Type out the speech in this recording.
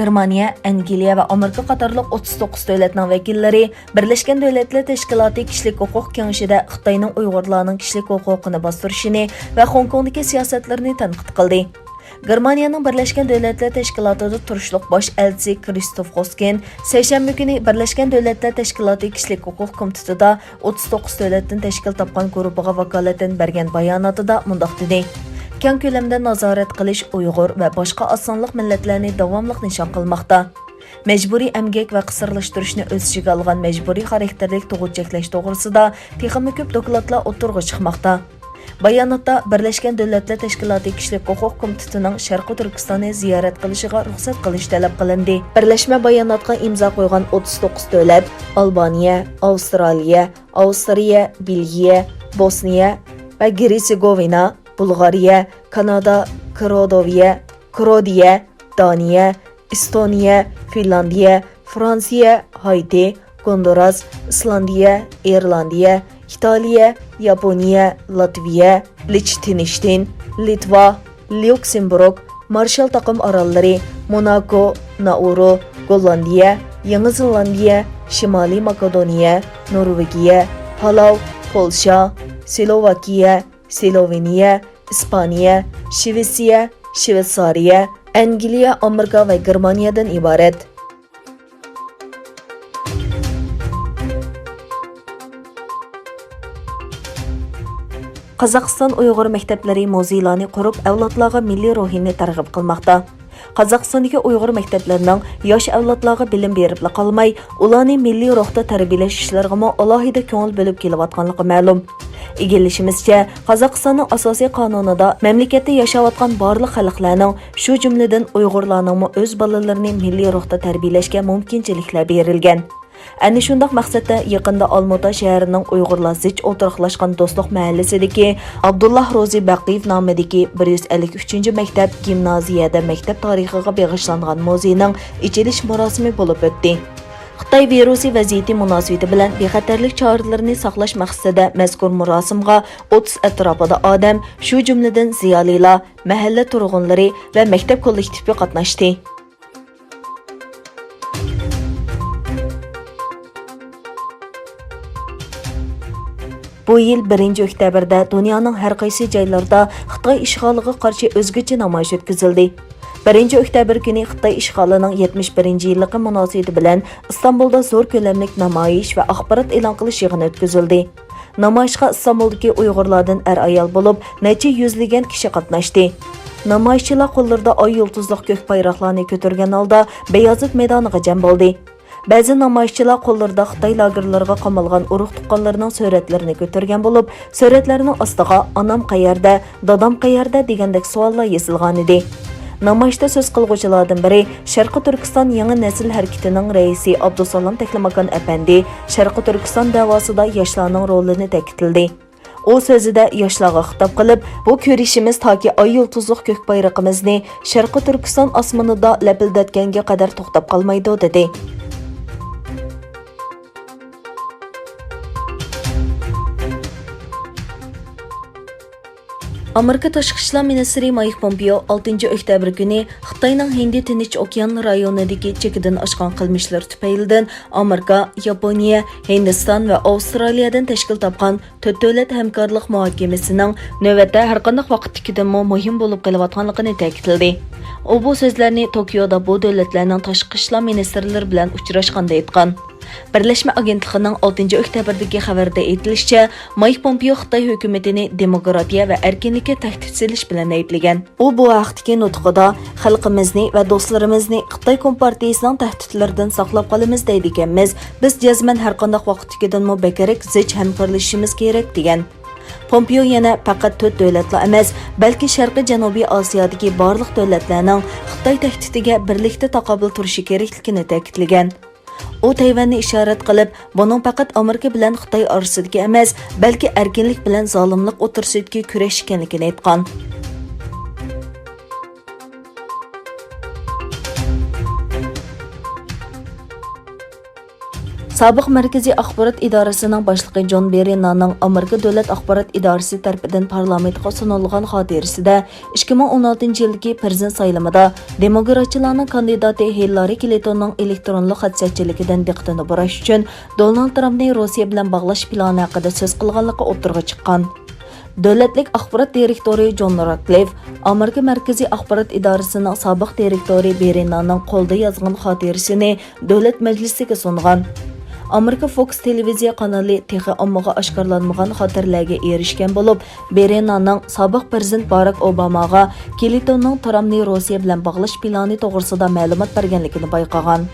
Germaniya, Angliya va Amerika qatorliq 39 davlatning vakillari Birlashgan Dövlətlər Təşkilatı Kişilik Hüquq Kengişida Xitayning Uyg'urlarning kishilik huquqini basturishini va Hong Kongdagi siyosatlarini tanqid qildi. Germaniyaning Birlashgan Dövlətlər Təşkilatida turishliq bosh elchisi Kristof Hosken seshanba kuni Birlashgan Dövlətlər Təşkilatı Kişilik Hüquq Komitetida 39 davlatdan tashkil topgan guruhiga vakolatan bergan bayonotida mundaq dedi. Keng ko'lamda nazorat qilish Uyg'ur va boshqa osonliq millatlarni davomli nishon qilmoqda. Mecburiy emgak va qisirlashtirishni o'z ichiga olgan mecburiy xarakterlik tug'ut cheklash to'g'risida texnik ko'p dokladlar o'tirg'i chiqmoqda. Bayonotda Birlashgan Dövlətlər Təşkilatı Kişilik Hüquq Komitetining Sharqiy Turkistonni ziyorat qilishiga ruxsat qilish talab qilindi. Birlashma bayonotga imzo qo'ygan 39 davlat Albaniya, Avstraliya, Avstriya, Belgiya, Bosniya va Hersegovina, Bulgariya, Kanada, Kroatiya, Daniya, Estoniya, Finlandiya, Fransiya, Haiti, Honduras, Islandiya, Irlandiya, İtaliya, Yaponiya, Latviya, Liechtenstein, Litva, Lyuksemburg, Marshall Taqim orollari, Monaco, Nauru, Gollandiya, Yangi Zelandiya, Shimoliy Makedoniya, Norvegiya, Palau, Polsha, Slovakiya, Sloveniya, İspaniya, Shvetsiya, Shveysariya, Angliya, Amerika va Germaniyadan iborat. Qazaqistan Uyg'urmەktəpلىرى مۇزېيلارنى قۇرۇپ ئەۋلادلارغامىللىي روھنى تەرغىب قىلماقتا. Qozog'istondagi Uyg'urmەktəpلىرىنىڭ yoshئەۋلادلارغا bilim beribla qolmay, ularni milliy ruhda tarbiyalash ishlariga alohida ko'ngil bo'lib kelayotganligi ma'lum. Egilishimizcha, Qozog'istonning asosiy qonunida mamlakatda yashayotgan barliq xalqlarning, shu jumladan Uyg'urlarning o'z bolalarini milliy ruhda tarbiyalashga mumkinchiliklar berilgan. Әні шундaq maqsadda yaqında Almuta şəhərinin Uyğurlar zich o'tiraqlashgan do'stlik mahallasidagi Abdullah Rozi Baqiyev nomidagi 153 maktab gimnaziyada maktab tarixiga bag'ishlangan muzeyning ichilish marosimi bo'lib o'tdi. Xitoy virusi vaziyati munosabati bilan bexatarlik choralarini saqlash maqsadida mazkur marosimga 30 atrofida odam, shu jumladan ziyolilar, mahalla turg'unlari va maktab kollektivi qatnashdi. Bu yil 1 oktyabrda dunyoning har qaysi joylarida Xitoy ishg'oliga qarshi o'zgacha namoyish o'tkazildi. 1 oktyabr kuni Xitoy ishg'olining 71-yilligi munosabati bilan Istanbulda zo'r ko'lamli namoyish va axborot e'lon qilish yig'ini o'tkazildi. Namoyishga Istanbuldagi Uyg'urlardan ayol bo'lib, necha yuzlagan kishi qatnashdi. Namoyishchilar qo'llarida oy yulduzliq ko'k bayroqlarni ko'targan holda Beyazit maydoniga jam bo'ldi. Ba'zi namoyishchilar qo'llarida Xitoy lagerlariga qamalgan urug' tuqqanlarning suratlarini ko'targan bo'lib, suratlarning ostiga "Onam qayerda, dadam qayerda" degandek savollar yozilgan edi. Namoyishda so'z qilguvchilardan biri Sharqiy Turkiston yangi nasl harakatining raisi Abdusalom Taklimakan apandi Sharqiy Turkiston davosida yoshlarning rolini ta'kidladi. O so'zida yoshlarga xitob qilib, bu ko'rishimiz toki oy yulduzliq ko'k bayrog'imizni Sharqiy Turkiston osmonida lapildatganga qadar to'xtab qolmaydi dedi. Amerika Tashqi ishlar ministri پومپېو 6 oktyabr kuni Xitoyning Hindi-Tinch okean rayonidagi chekidan oshgan qilmishlar tufaylidan Amerika, Yaponiya, Hindiston va Avstraliyadan tashkil topgan 4 davlat hamkorlik muhokamasining navbatda har qanday vaqtdagidan muhim bo'lib qolayotganligini ta'kidladi. U bu so'zlarni Tokioda bu davlatlarning tashqi ishlar ministrlari bilan uchrashganda aytgan. Birlashma agentligining 6 oktyabrdagi xabarda aytilishicha, پومپېو Xitoy hukumatini demokratiya va erkinlikka tahdid solish bilan ayblagan. U bu vaqtdagi nutqida xalqimizni va do'stlarimizni Xitoy kompartiyasining tahdidlaridan saqlab qolamiz deydiganmiz. Biz jazman har qanday vaqtdagidan bekarak zich hamkorlashishimiz kerak degan. پومپېو yana faqat 4 davlatlar emas, balki Sharqiy Janubiy Osiyodagi barliq davlatlarning Xitoy tahdidiga birlikda taqobil turishi kerakligini ta'kidlagan. U Tayvanni ishorat qilib, buning faqat Amerika bilan Xitoy orasidagi emas, balki erkinlik bilan zolimlik o'tirsidagi kurash ekanligini aytgan. Sobiq Markaziy axborot idorasining boshlig'i Jon Berinaning Amerika Davlat axborot idorasi tarafidan parlamentga sunilgan xotirasida 2016-yildagi prezident saylamida demokratchilarning kandidati Hillari Clintonning elektronlik xatsachiligidan diqqatini burash uchun Donald Trampning Rossiya bilan bog'lash plani haqida so'z qilganligi o'tirg'a chiqqan. Dövlətlik axborot direktori John Ratcliffe, Amerika Markaziy axborot idorasining sobiq direktori Berinaning qo'lda yozgan xotirasini Davlat majlisiga sungan. Amerika Fox televiziya kanali texi ommaga oshkorlanmagan xotirlarga erishgan bo'lib, Berinaning sobiq prezident Barack Obamaga Clintonning Trumpni Rossiya bilan bog'lash plani to'g'risida ma'lumot berganligini bayqagan.